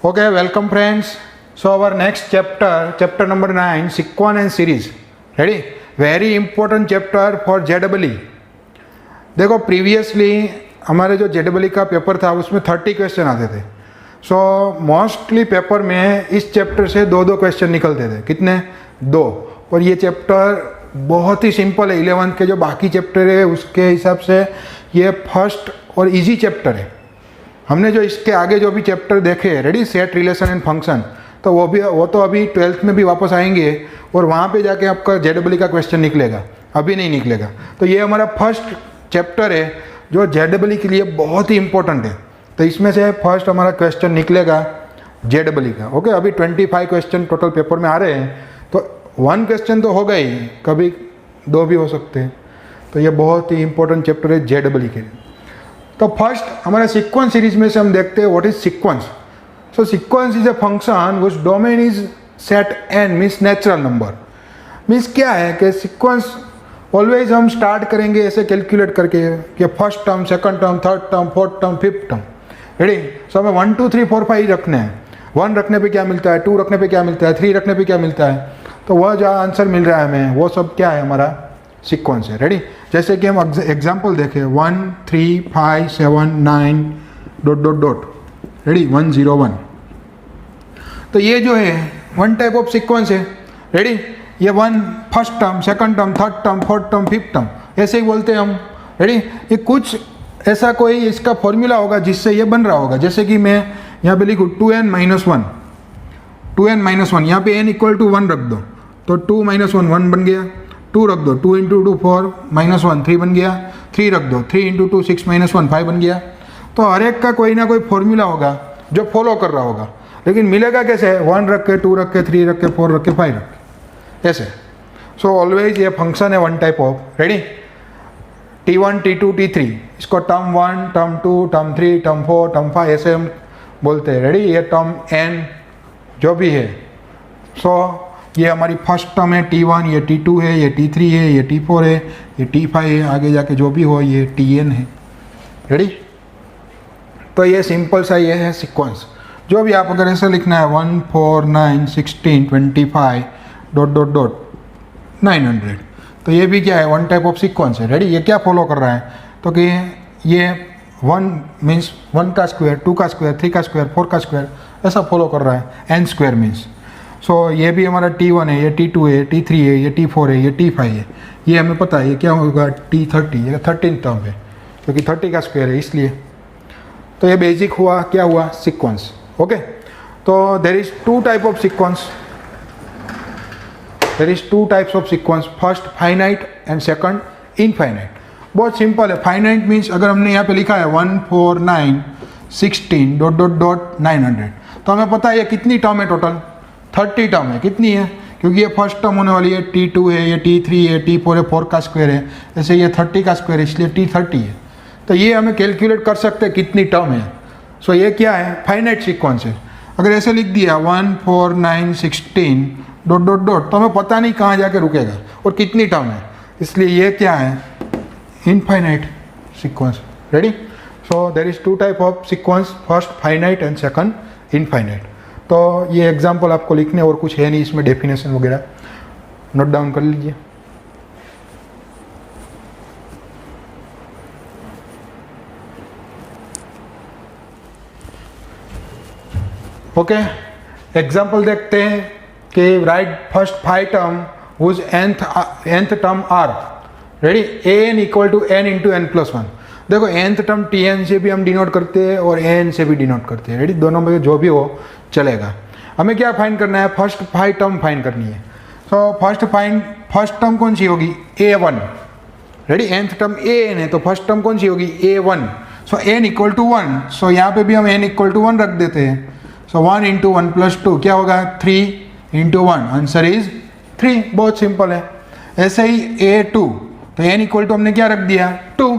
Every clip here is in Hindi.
Okay, welcome friends. So our next chapter number 9, sequence and series. Ready? Very important chapter for JEE. देखो प्रीवियसली हमारे जो JEE का पेपर था उसमें 30 क्वेश्चन आते थे. सो मोस्टली पेपर में इस चैप्टर से दो क्वेश्चन निकलते थे. कितने? 2. और ये चैप्टर बहुत ही सिंपल है. 11th के जो बाकी चैप्टर है उसके हिसाब से ये फर्स्ट और इजी चैप्टर है. हमने जो इसके आगे जो भी चैप्टर देखे, ready, set, relation and function, तो वो तो अभी 12th में भी वापस आएंगे और वहाँ पे जाके आपका JEE का क्वेश्चन निकलेगा, अभी नहीं निकलेगा. तो ये हमारा फर्स्ट चैप्टर है जो JEE के लिए बहुत ही इंपॉर्टेंट है. तो इसमें से फर्स्ट हमारा क्वेश्चन निकलेगा JEE का. ओके, अभी 25 क्वेश्चन टोटल पेपर में आ रहे हैं, तो 1 क्वेश्चन तो होगा ही, कभी 2 भी हो सकते हैं. तो ये बहुत ही इंपॉर्टेंट चैप्टर है JEE के लिए. तो फर्स्ट हमारे सीक्वेंस सीरीज में से हम देखते हैं what is sequence. So sequence is a function which domain is set n, means natural number. Means क्या है कि सीक्वेंस ऑलवेज हम स्टार्ट करेंगे ऐसे कैलकुलेट करके कि first term, second term, third term, fourth term, fifth term. Ready? So हमें 1 2 3 4 5 रखने हैं. 1 रखने पे क्या मिलता है, 2 रखने पे क्या मिलता है, 3 रखने पे क्या मिलता है. तो वह जो आंसर मिल रहा है हमें, वो सब क्या है, हमारा सीक्वेंस है. रेडी? जैसे कि हम एग्जाम्पल देखें 1 3 5 7 9 ... रेडी? 1 0 1. तो ये जो है 1 टाइप ऑफ सीक्वेंस है. रेडी? ये 1 first term, second term, third term, fourth term, fifth term, ऐसे ही बोलते हैं हम. रेडी? ये कुछ ऐसा कोई इसका फॉर्मूला होगा जिससे ये बन रहा होगा. जैसे कि मैं यहाँ पे लिखूँ 2n - 1, 2n - 1, यहाँ पे n = 1 रख दो, तो 2 - 1 1 बन गया. 2 रख दो, 2 × 2 4 - 1 3 बन गया. 3 रख दो, 3 × 2 6 - 1 5 बन गया. तो हर एक का कोई ना कोई फॉर्मूला होगा जो फॉलो कर रहा होगा. लेकिन मिलेगा कैसे? 1 रख के, 2 रख के, 3 रख के, 4 रख के, 5 रख के, ऐसे. सो ऑलवेज ये फंक्शन है 1 type of. Ready? T1 T2 T3, इसको term 1, term 2, term 3, term 4, term 5 ऐसे हम बोलते हैं. रेडी? ये टर्म n जो भी है. सो ये हमारी फर्स्ट टर्म है T1, ये T2 है, ये T3 है, ये T4 है, ये T5 है, आगे जाके जो भी हो ये Tn है. रेडी? तो ये सिंपल सा ये है सीक्वेंस. जो भी आप अगर ऐसे लिखना है 1 4 9 16 25 ... 900, तो ये भी क्या है, 1 टाइप ऑफ सीक्वेंस है. रेडी? ये क्या फॉलो कर रहा है, तो कि ये 1 मीन्स 1 का स्क्वायर, 2 का स्क्वायर, 3 का स्क्वायर, 4 का स्क्वायर, ऐसा फॉलो कर रहा है. n square means. सो ये भी हमारा T1 है, ये T2 है, T3 है, ये T4 है, ये T5 है. ये हमें पता है ये क्या होगा, T30, ये 13 टर्म है क्योंकि 30 का स्क्वायर है इसलिए. तो ये बेसिक हुआ, क्या हुआ, सीक्वेंस. ओके. तो there is 2 type of sequence. There is 2 types of sequence. First finite and second infinite. बहुत सिंपल है. फाइनाइट मीन्स अगर हमने यहाँ पे लिखा है 1 4 9 16 ... 900, तो हमें पता है ये कितनी टर्म है, टोटल 30 टर्म है. कितनी है? क्योंकि ये फर्स्ट टर्म होने वाली है, T2 है, ये T3 है, T4 है, 4 का स्क्वायर है, ऐसे ये 30 का स्क्वायर है, इसलिए T30 है. तो ये हमें कैलकुलेट कर सकते हैं कितनी टर्म है. सो ये क्या है, फाइनाइट सीक्वेंस है. अगर ऐसे लिख दिया 1 4 9 16 ... तो हमें पता नहीं कहाँ जाके रुकेगा और कितनी टर्म है, इसलिए ये क्या है, infinite sequence. Ready? So there is 2 type of sequence, first finite and second infinite. तो ये एग्जाम्पल आपको लिखने और कुछ है नहीं इसमें, डेफिनेशन वगैरह नोट डाउन कर लीजिए. ओके, एग्जाम्पल देखते हैं कि right first 5 term whose nth term are. Ready? an = n × n+1. देखो nth टर्म Tn से भी हम डिनोट करते हैं और an से भी डिनोट करते हैं. रेडी? दोनों में जो भी हो चलेगा. हमें क्या फाइंड करना है, फर्स्ट 5 टर्म फाइंड करनी है. सो फर्स्ट टर्म कौन सी होगी, a1. Ready? nth term an है तो फर्स्ट टर्म कौन सी होगी, a1. सो n = 1. सो यहाँ पे भी हम n = 1 रख देते हैं. सो 1 × 1 + 2 क्या होगा, 3 × 1, आंसर इज 3. बहुत सिंपल है. ऐसे ही a2, तो n = हमने क्या रख दिया, 2.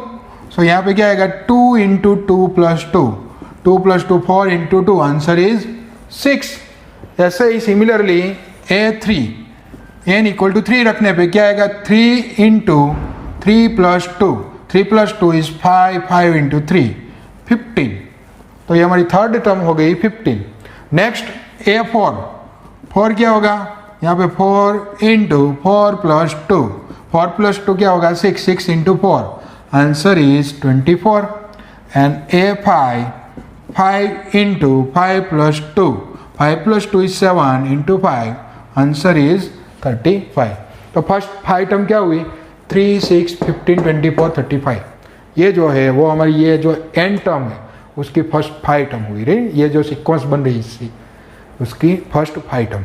सो यहाँ पे क्या आएगा, 2 × 2 + 2, 2 + 2 4 × 2, आंसर इज 6. ऐसे ही सिमिलरली a3, n = 3 रखने पे क्या आएगा, 3 × 3 + 2, 3 + 2 इज 5, 5 × 3 15. तो ये हमारी थर्ड टर्म हो गई 15. नेक्स्ट A4, 4 क्या होगा यहाँ पे 4 इंटू 4 प्लस 2, 4 प्लस 2 क्या होगा 6, 6 into 4, answer is 24. And A5, 5 into 5 plus 2, 5 plus 2 is 7 into 5, answer is 35. तो फर्स्ट 5 टर्म क्या हुई 3, 6, 15, 24, 35. ये जो है वो हमारी ये जो एन टर्म है उसकी फर्स्ट 5 टर्म हुई रे, ये जो सीक्वेंस बन रही है इसकी उसकी first 5 term.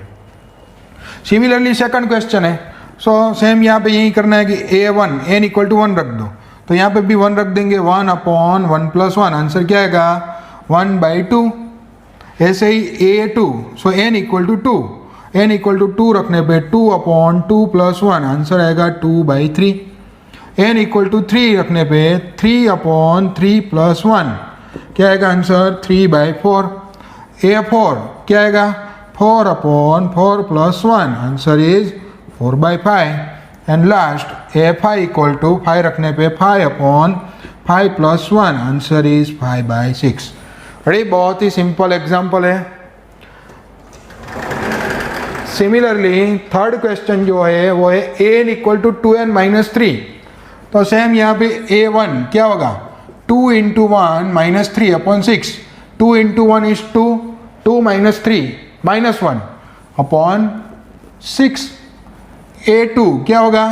Similarly second question है. सो सेम यहाँ पे यही करना है कि A1 n इक्वल टू 1 रख दो, तो यहाँ पे भी 1 रख देंगे. 1 अपॉन 1 प्लस 1, आंसर क्या आएगा 1/2. ऐसे ही A2, so n equal to 2, n equal to 2 रखने पे 2 अपॉन 2 प्लस 1, आंसर आएगा 2/3. n इक्वल टू 3 रखने पे 3 अपॉन 3 प्लस 1, क्या आएगा आंसर 3/4. A4 क्या आएगा 4 upon 4 plus 1, answer is 4/5. And last A5 equal to 5 रखने पे 5 अपॉन 5 प्लस 1, आंसर इज 5/6. अरे बहुत ही सिंपल एग्जाम्पल है. सिमिलरली थर्ड क्वेश्चन जो है वो है n इक्वल टू 2n-3. तो सेम यहाँ पे A1 क्या होगा 2 into 1 minus 3 upon 6, 2 into 1 is 2, 2 minus 3 minus 1 upon 6. A2 क्या होगा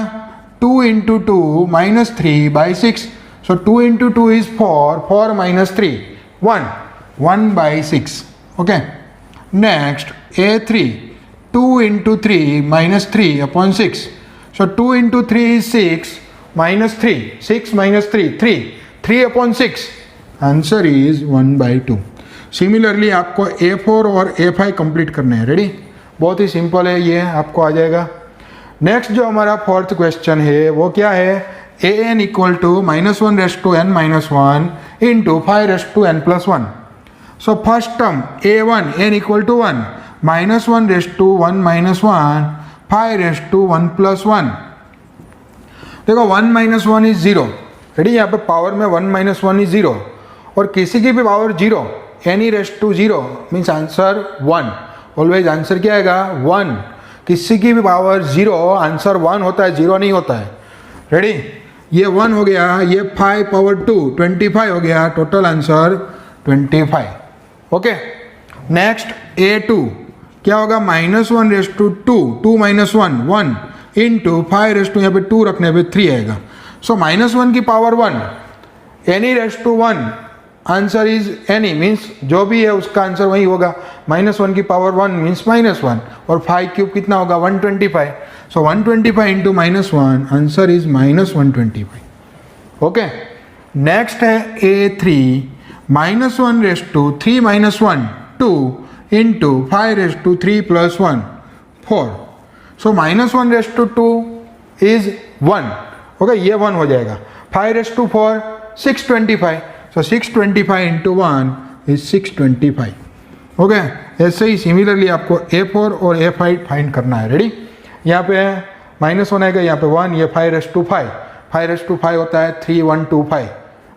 2 into 2 minus 3/6, so 2 into 2 is 4, 4 minus 3 1, 1/6. Okay. Next A3 2 into 3 minus 3 upon 6, so 2 into 3 is 6 minus 3, 6 minus 3 3, 3 upon 6, answer is 1/2. Similarly आपको A4 और A5 कंप्लीट करने हैं. रेडी, बहुत ही सिंपल है, ये आपको आ जाएगा. नेक्स्ट जो हमारा फोर्थ क्वेश्चन है वो क्या है an equal to -1n-1 into 5n+1. So first term A1 n equal to 1, -1n-1 5n+1. देखो 1 - 1 इज 0. रेडी, यहाँ पे पावर में 1 - 1 इज 0 और किसी की भी power 0, any raised to 0 means answer 1. Always answer क्या आएगा 1. किसी की भी पावर 0, आंसर 1 होता है, 0 नहीं होता है. रेडी, ये 1 हो गया, ये 5 पावर 2 25 हो गया, total answer 25. Okay. Next A2 क्या होगा -1/2, 2 - 1 1 इंटू 5 यहाँ पे 2 रखने पे 3 आएगा. सो -1 की power 1, any raised to 1, answer is any means जो भी है उसका आंसर वही होगा. -1 की पावर 1 मीन्स -1 और 5 क्यूब कितना होगा 125. सो 125 into -1, answer is -125. Okay. Next है A3 -1/3 - 1 2 into 5 + 1 4. So -1/2 is 1. Okay, ये 1 हो जाएगा. 5/4 625. सो 625 इंटू 1 इज 625. ओके. ऐसे ही सिमिलरली आपको A4 और A5 फाइंड करना है. रेडी, यहाँ पे -1 आएगा, यहाँ पे 1, ये 5/5, 5/5 होता है 3125.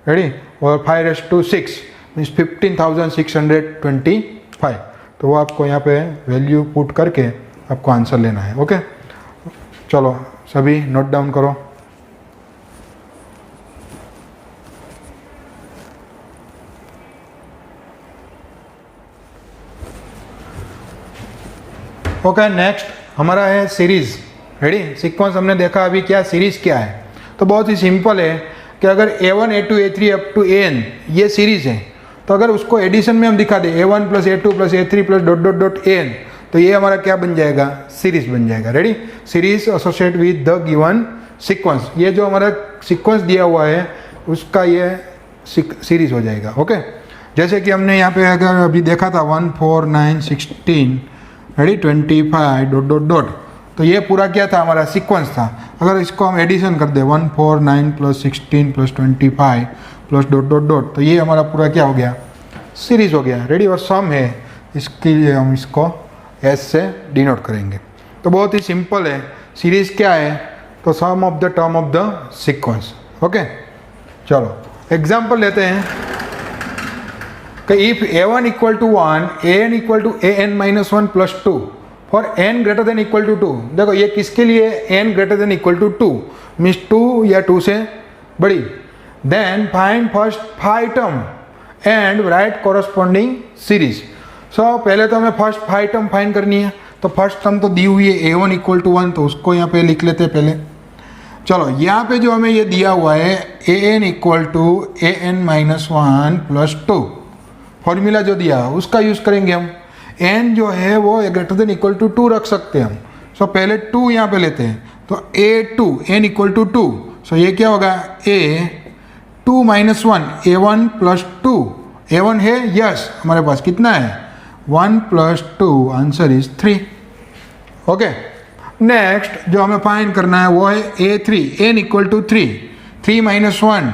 रेडी, और 5/6 मीन्स 15,625. तो वो आपको यहाँ पे वैल्यू पुट करके आपको आंसर लेना है. ओके, चलो सभी नोट डाउन करो. ओके. नेक्स्ट हमारा है सीरीज. रेडी, सीक्वेंस हमने देखा अभी क्या सीरीज क्या है. तो बहुत ही सिंपल है कि अगर A1 A2 A3 up to AN ये सीरीज है, तो अगर उसको एडिशन में हम दिखा दें A1 + A2 + A3 + ... AN, तो ये हमारा क्या बन जाएगा सीरीज बन जाएगा. Ready, series associate with the given sequence. ये जो हमारा सीक्वेंस दिया हुआ है उसका ये सीरीज हो जाएगा. ओके. जैसे कि हमने यहाँ पे अगर अभी देखा था 1 4 9 16 रेडी 25 ... तो ये पूरा क्या था हमारा सीक्वेंस था. अगर इसको हम एडिशन कर दें 1 4 9 + 16 + 25 + ... तो ये हमारा पूरा क्या हो गया सीरीज हो गया. रेडी, और सम है इसके लिए हम इसको S से डिनोट करेंगे. तो बहुत ही सिंपल है. सीरीज क्या है तो sum of the term of the sequence. Okay, चलो एग्जाम्पल लेते हैं. कि if a1 equal to 1 an equal to an minus 1 plus 2 for n greater than equal to 2। देखो ये किसके लिए n greater than equal to 2 means 2 या 2 से बड़ी। Then find first 5 term and write corresponding series. So पहले तो हमें फर्स्ट 5 टर्म फाइंड करनी है। तो फर्स्ट टर्म तो दी हुई है a1 इक्वल टू 1, तो उसको यहाँ पे लिख लेते हैं पहले। चलो यहाँ पे जो हमें ये दिया हुआ है an equal to an minus 1 plus 2, formula जो दिया उसका यूज़ करेंगे हम। n जो है वो ग्रेटर देन इक्वल टू 2 रख सकते हैं हम। सो पहले 2 यहाँ पे लेते हैं, तो a2 n इक्वल टू 2। सो ये क्या होगा a2 minus 1 a1 plus 2। a1 है यस हमारे पास, कितना है 1 plus 2, answer is 3। Okay, next जो हमें फाइंड करना है वो है a3 n equal to 3। 3 minus 1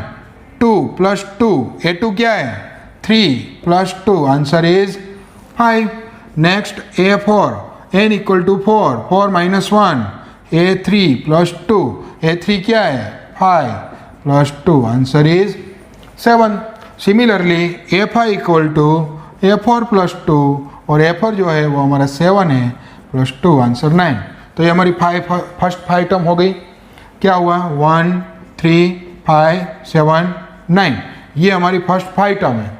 2 plus 2, a2 क्या है 3 plus 2, answer is 5। Next a4 n equal to 4। 4 minus 1 a3 plus 2, a3 क्या है 5 plus 2, answer is 7। Similarly a5 equal to a4 plus 2, और a4 जो है वो हमारा 7 है प्लस 2, आंसर 9। तो ये हमारी फर्स्ट 5 टर्म हो गई। क्या हुआ 1 3 5 7 9, ये हमारी फर्स्ट 5 टर्म है।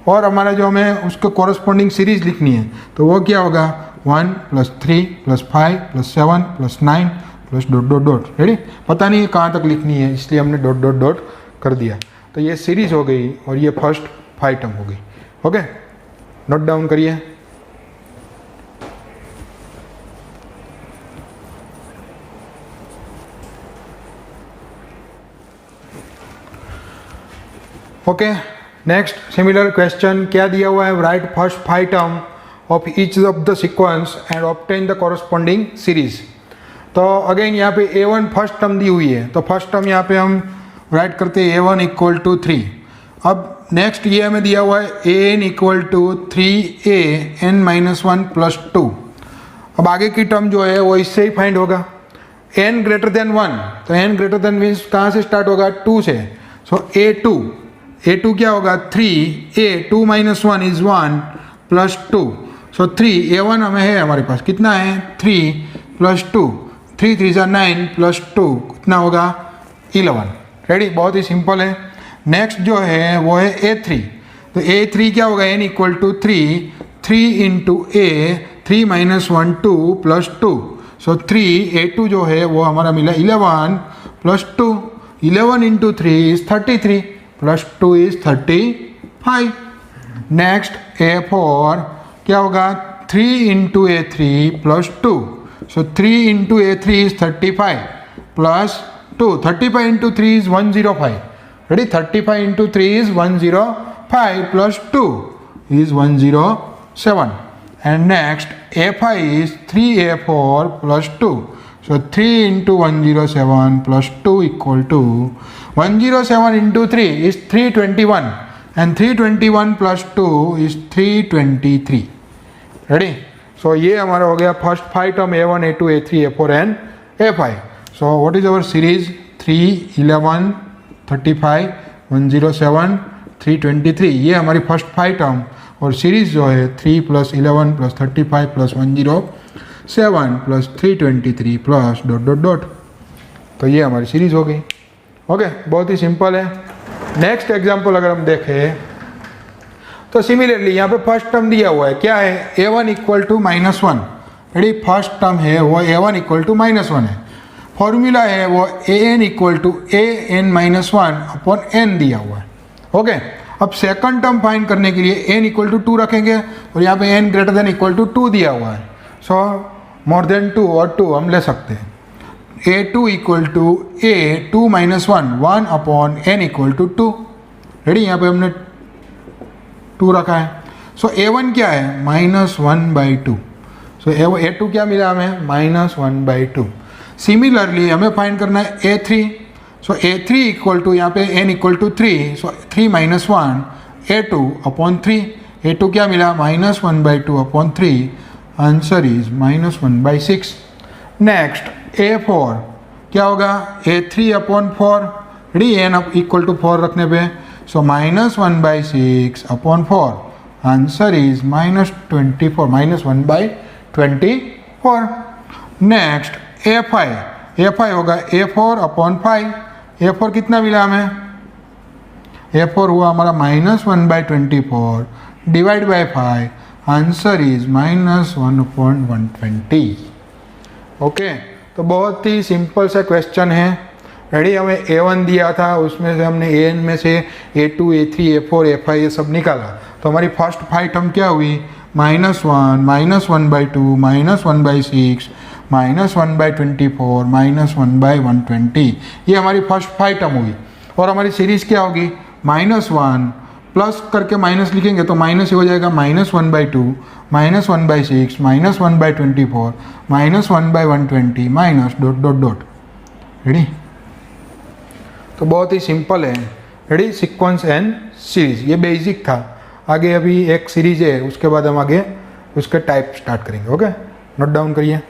और हमारा जो हमें उसके कॉरस्पॉन्डिंग सीरीज लिखनी है तो वो क्या होगा 1 plus 3 plus 5 plus 7 plus 9 plus dot dot dot. Ready, पता नहीं कहाँ तक लिखनी है इसलिए हमने डॉट डॉट डॉट कर दिया। तो ये सीरीज हो गई और ये फर्स्ट 5 टर्म हो गई। ओके, नोट डाउन करिए। ओके, नेक्स्ट सिमिलर क्वेश्चन क्या दिया हुआ है, right first 5 term of each of the sequence and obtain the corresponding series. तो अगेन यहाँ पे a1 फर्स्ट टर्म दी हुई है, तो फर्स्ट टर्म यहाँ पे हम राइट करते हैं a1 इक्वल टू 3। अब नेक्स्ट ये हमें दिया हुआ है an equal to 3a n minus 1 plus 2। अब आगे की टर्म जो है वो इससे ही फाइंड होगा, n ग्रेटर देन 1, तो n ग्रेटर देन मीन्स कहाँ से स्टार्ट होगा 2 से। सो a2 क्या होगा 3 a2 minus 1 is 1 plus 2। So 3 a1 हमें है हमारे पास, कितना है 3 प्लस 2, 3 3 9 प्लस 2 कितना होगा 11। रेडी, बहुत ही सिंपल है। नेक्स्ट जो है वो है a3, तो a3 क्या होगा n equal to 3 into a 3 minus 1 2 plus 2। So 3 a2 जो है वो हमारा मिला 11 plus 2, 11 into 3 is 33 plus 2 is 35। Next a4 क्या होगा 3 into a3 plus 2। So 3 into a3 is 35 plus 2, 35 into 3 is 105। Ready, 35 into 3 is 105 plus 2 is 107। And next a5 is 3a4 plus 2। So 3 into 107 plus 2 equal to 107 into 3 is 321 and 321 plus 2 is 323. Ready? So ये हमारा हो गया first 5 term a1 a2 a3 a4 and a5. So what is our series? 3 11 35 107 323, ये हमारी फर्स्ट 5 टर्म। और सीरीज जो है 3 plus 11 plus 35 plus 107 plus 323 plus dot dot dot. तो ये हमारी सीरीज हो गई। ओके, बहुत ही सिंपल है। नेक्स्ट एग्जांपल अगर हम देखें तो सिमिलरली यहाँ पे फर्स्ट टर्म दिया हुआ है, क्या है a1 equal to minus 1। Ready, first term है वो a1 इक्वल टू माइनस 1 है। फॉर्मूला है वो an equal to an minus 1 upon n दिया हुआ है। ओके, अब सेकंड टर्म फाइंड करने के लिए n इक्वल टू 2 रखेंगे और यहाँ पे n greater than equal to 2 दिया हुआ है। सो मोर देन 2 और 2 हम ले सकते हैं। a2 equal to a2 minus 1 upon n equal to 2। Ready, यहाँ पे हमने 2 रखा है। सो a1 क्या है -1/2। सो a2 क्या मिला हमें -1/2। सिमिलरली हमें फाइंड करना है a3। So a3 equal to यहाँ पे n equal to 3, so 3 minus 1 a2 upon 3। a2 क्या मिला -1/2 upon 3, answer is -1/6। Next a4 क्या होगा a3 upon 4। Ready, n equal to 4 रखने पे, so -1/6 upon 4, answer is -24 -1/24. Next A5 होगा A4/5. A4 कितना मिला हमें? A4 हुआ हमारा -1/24 divide by 5. Answer is -1/120. Okay, तो बहुत ही सिंपल सा क्वेश्चन है. रेडी, हमें A1 दिया था, उसमें से हमने AN में से A2 A3 A4 A5 ये सब निकाला. तो हमारी फर्स्ट 5 टर्म क्या हुई? -1 -1/2 -1/6 -1/24 -1/120. ये हमारी फर्स्ट 5 टर्म हुई. और हमारी सीरीज क्या होगी? -1 प्लस करके माइनस लिखेंगे तो माइनस ही हो जाएगा, -1/2 -1/6 -1/24 -1/120 माइनस ... रेडी, तो बहुत ही सिंपल है. रेडी, सीक्वेंस एंड सीरीज ये बेसिक था. आगे अभी एक सीरीज है, उसके बाद हम आगे उसके टाइप स्टार्ट करेंगे. ओके, नोट डाउन करिए.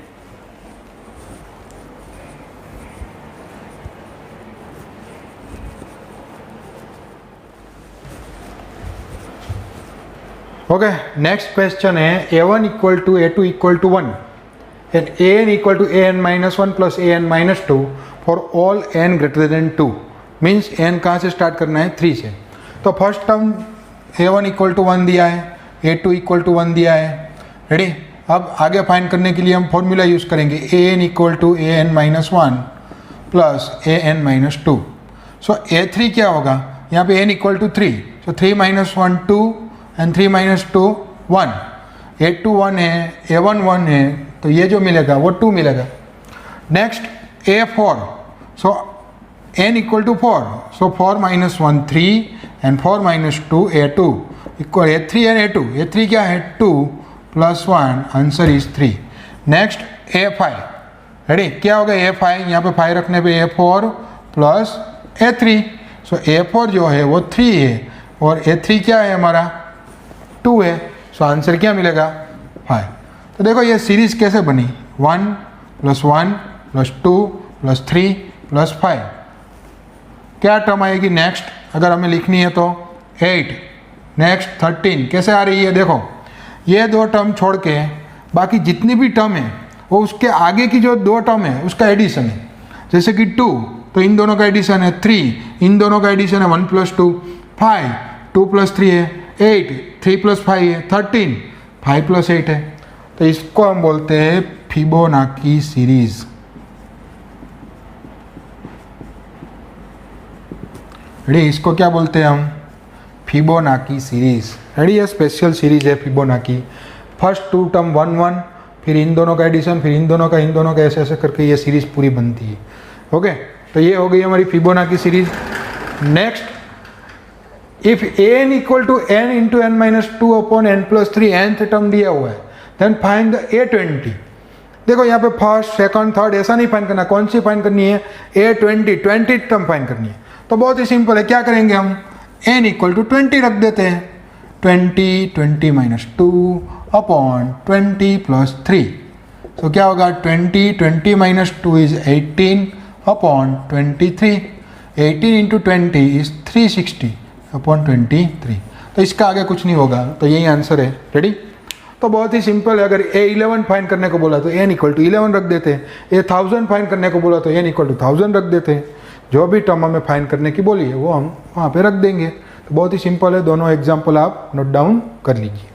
ओके, नेक्स्ट क्वेश्चन है A1 = A2 = 1 and AN = AN-1 plus AN-2 for all n greater than 2. Means n कहाँ से स्टार्ट करना है? 3 से. तो फर्स्ट टर्म A1 = 1 दिया है, A2 = 1 दिया है. रेडी, अब आगे फाइंड करने के लिए हम फॉर्मूला यूज़ करेंगे AN = AN-1 plus AN-2. So A3 क्या होगा? यहाँ पे n = 3. So 3 - 1 2 and 3 - 2 1. A2 1 है, A1 1 है, तो ये जो मिलेगा वो 2 मिलेगा. Next A4. So n = 4. So 4 - 1 3 and 4 - 2 A2 equal A3 and A2. A3 क्या है? 2 + 1. Answer is 3. Next A5. Ready, क्या होगा A5? यहाँ पे 5 रखने पे A4 प्लस A3. सो A4 जो है वो 3 है और A3 क्या है हमारा? 2 है. सो आंसर क्या मिलेगा? 5. तो देखो ये सीरीज कैसे बनी? 1 + 1 + 2 + 3 + 5. क्या टर्म आएगी नेक्स्ट? अगर हमें लिखनी है तो 8. नेक्स्ट 13 कैसे आ रही है? देखो, ये 2 टर्म छोड़ के बाकी जितनी भी टर्म है वो उसके आगे की जो 2 टर्म है उसका एडिशन है. जैसे कि 2, तो इन दोनों का एडिशन है 3, इन दोनों का एडिशन है 1 + 2 5, 2 + 3 है 8, 3 + 5 है 13, 5 + 8 है. तो इसको हम बोलते हैं फिबोनाची सीरीज. रेडी, इसको क्या बोलते हैं हम? Fibonacci series. रेडी, ये स्पेशल सीरीज है फिबोनाची. फर्स्ट 2 टर्म 1 1, फिर इन दोनों का एडिशन, फिर इन दोनों का ऐसे ऐसे करके ये सीरीज पूरी बनती है. ओके, तो ये हो गई हमारी Fibonacci series. Next, if an = n × n-2 upon n + 3 nth term दिया हुआ है, देन फाइंड द A20. देखो यहाँ पे फर्स्ट सेकंड थर्ड ऐसा नहीं फाइंड करना. कौन सी फाइंड करनी है? A20 20th टर्म फाइंड करनी है. तो बहुत ही सिंपल है. क्या करेंगे हम? n = 20 रख देते हैं. 20 20 - 2 upon 20 + 3. तो क्या होगा? 20 20 - 2 इज 18 upon 23. 18 × 20 is 360 upon 23. तो इसका आगे कुछ नहीं होगा. तो यही आंसर है. रेडी, तो बहुत ही सिंपल है. अगर A11 फाइंड करने को बोला तो n = 11 रख देते हैं. A1000 फाइंड करने को बोला तो n = 1000 रख देते हैं. जो भी टर्म हमें फाइंड करने की बोली है वो हम वहाँ पे रख देंगे. तो बहुत ही सिंपल है. दोनों एग्जाम्पल आप नोट डाउन कर लीजिए.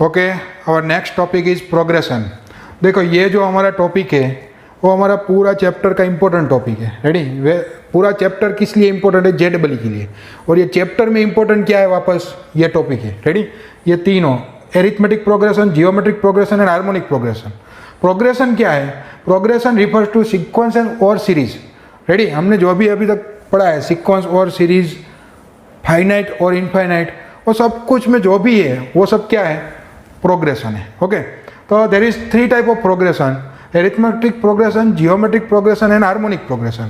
ओके, और नेक्स्ट टॉपिक इज प्रोग्रेशन. देखो, ये जो हमारा टॉपिक है वो हमारा पूरा चैप्टर का इंपॉर्टेंट टॉपिक है. रेडी, वे पूरा चैप्टर किस लिए इंपॉर्टेंट है? JEE के लिए. और ये चैप्टर में इंपॉर्टेंट क्या है? वापस ये टॉपिक है. रेडी, ये तीनों arithmetic progression, geometric progression and harmonic progression. Progression क्या है? प्रोग्रेशन रिफर्स टू सीक्वेंस और सीरीज. रेडी, हमने जो भी अभी तक पढ़ा है सीक्वेंस और सीरीज, फाइनाइट और इनफाइनाइट, वो सब कुछ में जो भी है वो सब क्या है? प्रोग्रेशन है. ओके, तो there is 3 type of progression: arithmetic progression, geometric progression and harmonic progression.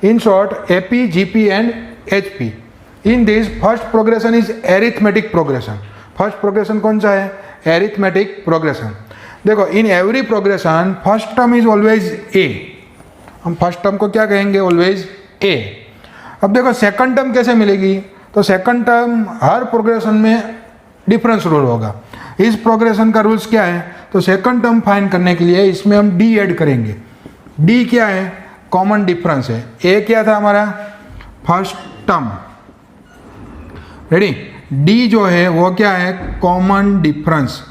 In short, AP, GP and HP. In this, first progression is arithmetic progression. First progression कौन सा है? Arithmetic progression. देखो in every progression first term is always a, हम फर्स्ट टर्म को क्या कहेंगे, ऑलवेज ए। अब देखो सेकंड टर्म कैसे मिलेगी, तो सेकंड टर्म हर प्रोग्रेशन में डिफरेंस रूल होगा। इस प्रोग्रेशन का रूल्स क्या है, तो सेकंड टर्म फाइंड करने के लिए इसमें हम डी ऐड करेंगे। डी क्या है, कॉमन डिफरेंस है। ए क्या था हमारा, फर्स्ट टर्म, रेडी। डी जो है वो क्या है, कॉमन डिफरेंस।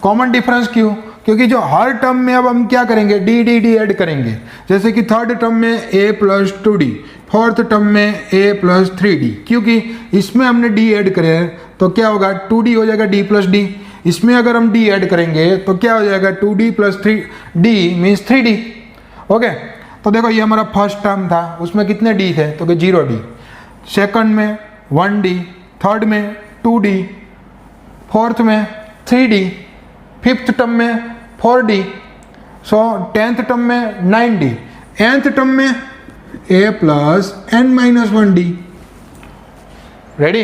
कॉमन डिफरेंस क्यों, क्योंकि जो हर टर्म में अब हम क्या करेंगे, डी डी डी ऐड करेंगे। जैसे कि थर्ड टर्म में a plus 2d, fourth term में a प्लस 3d, क्योंकि इसमें हमने d ऐड करे तो क्या होगा, 2d हो जाएगा d प्लस d। इसमें अगर हम d ऐड करेंगे तो क्या हो जाएगा, 2d plus 3d means 3d। Okay, तो देखो ये हमारा फर्स्ट टर्म था, उसमें कितने d थे, तो 0d। सेकंड में 1d, थर्ड में 2d, फोर्थ में 3d, फिफ्थ टर्म में 4d, सो टेंथ टर्म में 9d, nth टर्म में a plus n minus 1d। Ready,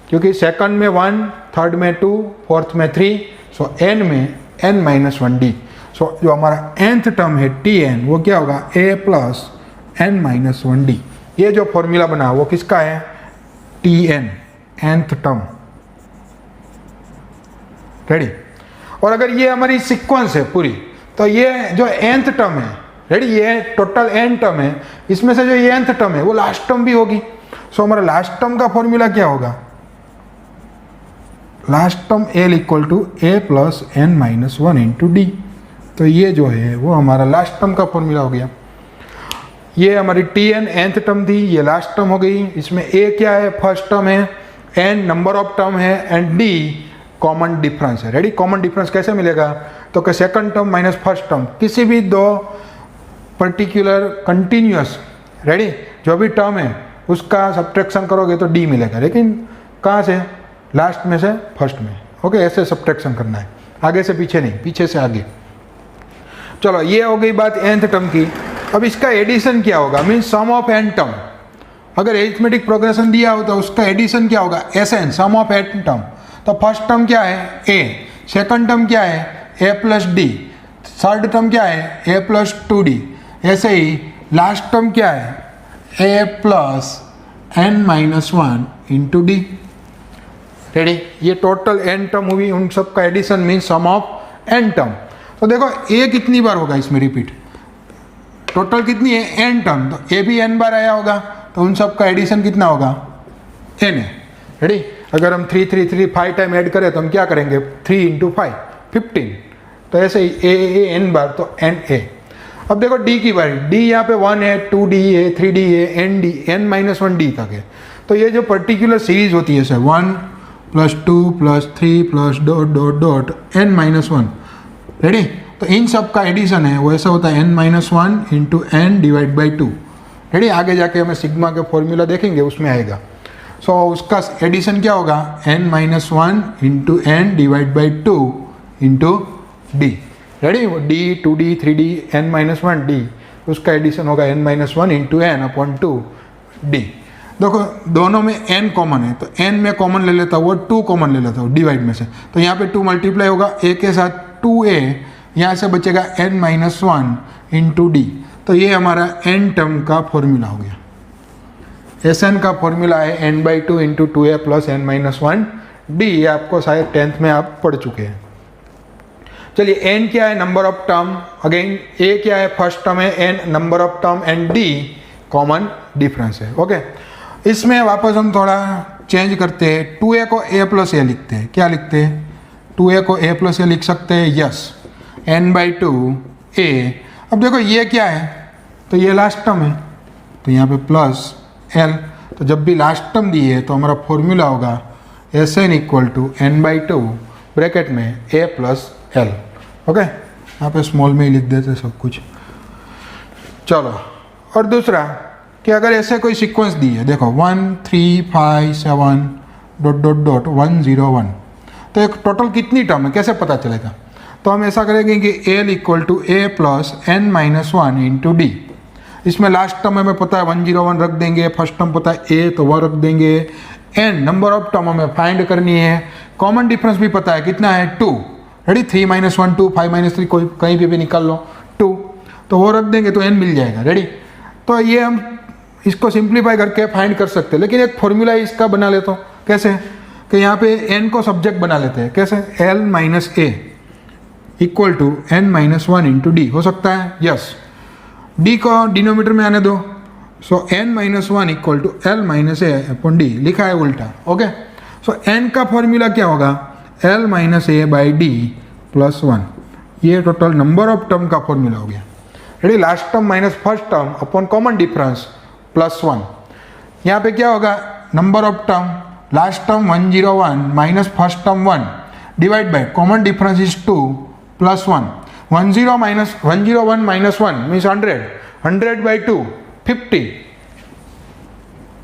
क्योंकि सेकंड में 1, थर्ड में 2, फोर्थ में 3, सो n में n माइनस 1d। सो जो हमारा nth टर्म है tn वो क्या होगा, a plus n minus 1d। ये जो फॉर्मूला बना वो किसका है, tn, nth टर्म। रेडी, और अगर ये हमारी सीक्वेंस है पूरी, तो ये जो nth टर्म है, रेडी, ये टोटल n टर्म है, इसमें से जो ये nth टर्म है वो लास्ट टर्म भी होगी। सो हमारा लास्ट टर्म का फॉर्मूला क्या होगा, last term l equal to a plus n minus 1 into D. तो ये जो है वो हमारा लास्ट टर्म का फॉर्मूला हो गया। ये हमारी tn nth टर्म थी, ये लास्ट टर्म हो गई। इसमें a क्या है, फर्स्ट टर्म है, n नंबर ऑफ टर्म है, एंड d कॉमन डिफरेंस है। रेडी, कॉमन डिफरेंस कैसे मिलेगा, तो कि second term minus first term, किसी भी दो पर्टिकुलर कंटिन्यूअस, रेडी, जो भी टर्म है उसका सब्ट्रैक्शन करोगे तो डी मिलेगा, लेकिन कहाँ से, लास्ट में से फर्स्ट में। ओके, ऐसे सब्ट्रैक्शन करना है, आगे से पीछे नहीं, पीछे से आगे। चलो, ये हो गई बात nth टर्म की। अब इसका एडिशन क्या होगा, means sum of n term. अगर एरिथमेटिक प्रोग्रेशन दिया हो तो उसका एडिशन क्या होगा, SN, sum of n term. तो फर्स्ट टर्म क्या है, a, सेकंड टर्म क्या है, a plus D, third term क्या है, a प्लस 2d। ऐसे ही लास्ट टर्म क्या है, a plus n minus 1 into D. Ready, ये टोटल n टर्म हुई, उन सब का addition means sum of n term. तो देखो a कितनी बार होगा इसमें रिपीट, टोटल कितनी है, n टर्म, तो a भी n बार आया होगा, तो उन सब का एडिशन कितना होगा, n है। रेडी, अगर हम 3 3 3 5 टाइम ऐड करें तो हम क्या करेंगे, 3 इंटू 5 15। तो ऐसे ही a n बार, तो n a। अब देखो d की बारी, d यहाँ पे 1 है, 2d है, 3d है, n d, n minus 1d तक है। तो ये जो पर्टिकुलर सीरीज होती है, 1 plus 2 plus 3 plus dot dot dot n minus 1। Ready, तो इन सब का एडिशन है वो ऐसा होता है n minus 1 into n divide by 2। Ready, आगे जाके हमें सिग्मा का फॉर्मूला देखेंगे, उसमें आएगा। सो उसका एडिशन क्या होगा, n minus 1 into n divide by 2 into D. Ready, d 2d 3d n minus 1 d, उसका एडिशन होगा n minus 1 into n upon 2 d। देखो दोनों में n कॉमन है, तो n में कॉमन ले लेता हूँ, वो 2 कॉमन ले लेता हूँ डिवाइड में से, तो यहाँ पे 2 मल्टीप्लाई होगा, a के साथ 2a, यहाँ से बचेगा n माइनस 1 इंटू डी। तो ये हमारा n टर्म का फॉर्मूला हो गया। SN का फॉर्मूला है n by 2 into 2a plus n minus 1 d। ये आपको शायद 10th में आप पढ़ चुके हैं। चलिए, n क्या है, number of term, again a क्या है, फर्स्ट टर्म है, n number of term, and d common difference है। ओके, इसमें वापस हम थोड़ा चेंज करते हैं, 2a को a प्लस a लिखते हैं। क्या लिखते हैं, 2a को a प्लस a लिख सकते हैं, यस, n बाई 2 a। अब देखो ये क्या है, तो ये लास्ट टर्म है, तो यहाँ पे प्लस l। तो जब भी लास्ट टर्म दी है तो हमारा फॉर्मूला होगा SN equal to n by 2 bracket में a प्लस l। ओके, यहाँ पे स्मॉल में ही लिख देते सब कुछ। चलो, और दूसरा कि अगर ऐसे कोई सीक्वेंस दी है, देखो 1 3 5 7 डॉट डॉट डॉट 1 0 1, तो एक टोटल कितनी टर्म है, कैसे पता चलेगा। तो हम ऐसा करेंगे कि l equal to a plus n minus 1 into D. इसमें लास्ट टर्म हमें पता है 1 0 1 रख देंगे, फर्स्ट टर्म पता है a, तो वह रख देंगे, एन नंबर ऑफ टर्म हमें फाइंड करनी है, कॉमन डिफरेंस भी पता है कितना है 2, रेडी 3 - 1 2 5 - 3 कोई कहीं पे भी निकाल लो 2, तो वो रख देंगे तो एन मिल जाएगा, रेडी। तो ये हम इसको सिंप्लीफाई करके फाइंड कर सकते हैं, लेकिन एक फॉर्मूला इसका बना लेता हूँ, कैसे कि यहाँ पे एन को सब्जेक्ट बना लेते हैं, कैसे L minus A equal to N minus 1 into D, हो सकता है, यस। डी को डिनोमीटर में आने दो, so n minus 1 equal to l minus a upon d, लिखा है उल्टा, ओके। सो एन का फॉर्मूला क्या होगा, l minus a by d plus 1, ये टोटल नंबर ऑफ टर्म का फॉर्मूला हो गया, ready. Last term minus first term upon common difference plus 1, यहाँ पे क्या होगा, number of term last term 101 minus first term 1 divide by common difference is 2 plus 1, 101 minus 1 means 100, 100 by 2 50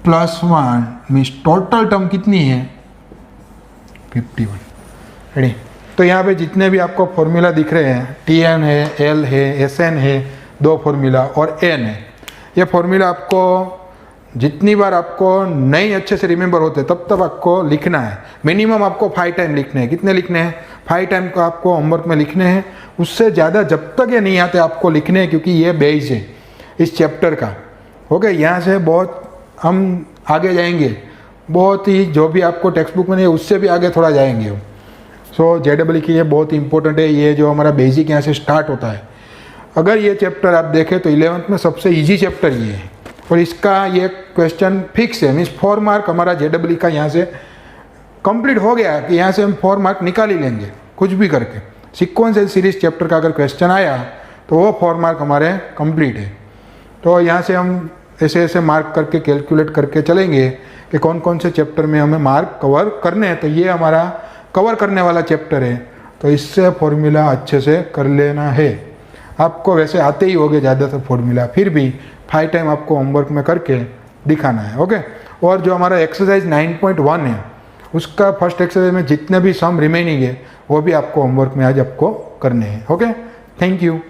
plus 1 means total term कितनी है 51, रेडी। तो यहाँ पे जितने भी आपको फॉर्मूला दिख रहे हैं, टी एन है, एल है, एस एन है, 2 फॉर्मूला और एन है, ये फॉर्मूला आपको जितनी बार आपको नहीं अच्छे से रिमेंबर होते तब तक आपको लिखना है, मिनिमम आपको 5 टाइम लिखने हैं। कितने लिखने हैं, 5 टाइम को आपको होमवर्क में लिखने हैं, उससे ज़्यादा जब तक ये नहीं आते आपको लिखने हैं, क्योंकि ये बेस है इस चैप्टर का, ओके। यहाँ से बहुत हम आगे जाएंगे, बहुत ही जो भी आपको टेक्स्ट बुक में नहीं है उससे भी आगे थोड़ा जाएंगे हम। सो जेडब्ल्यू की ये बहुत इंपॉर्टेंट है, ये जो हमारा बेसिक यहाँ से स्टार्ट होता है। अगर ये चैप्टर आप देखें तो 11th में सबसे ईजी चैप्टर ये है, और इसका ये क्वेश्चन फिक्स है, मीन्स 4 मार्क हमारा जेडब्ल्यू का यहाँ से कंप्लीट हो गया कि यहाँ से हम 4 मार्क निकाल ही लेंगे कुछ भी करके। सीक्वेंस एंड सीरीज चैप्टर का अगर क्वेश्चन आया तो वो 4 मार्क हमारे कंप्लीट है। तो यहाँ से हम ऐसे ऐसे मार्क करके कैलकुलेट करके चलेंगे कि कौन कौन से चैप्टर में हमें मार्क कवर करने हैं। तो ये हमारा कवर करने वाला चैप्टर है, तो इससे फॉर्मूला अच्छे से कर लेना है। आपको वैसे आते ही होंगे ज़्यादातर फॉर्मूला, फिर भी 5 टाइम आपको होमवर्क में करके दिखाना है, ओके। और जो हमारा एक्सरसाइज 9.1 है उसका फर्स्ट एक्सरसाइज में जितने भी सम रिमेनिंग है वो भी आपको होमवर्क में आज आपको करने हैं, ओके। Thank you.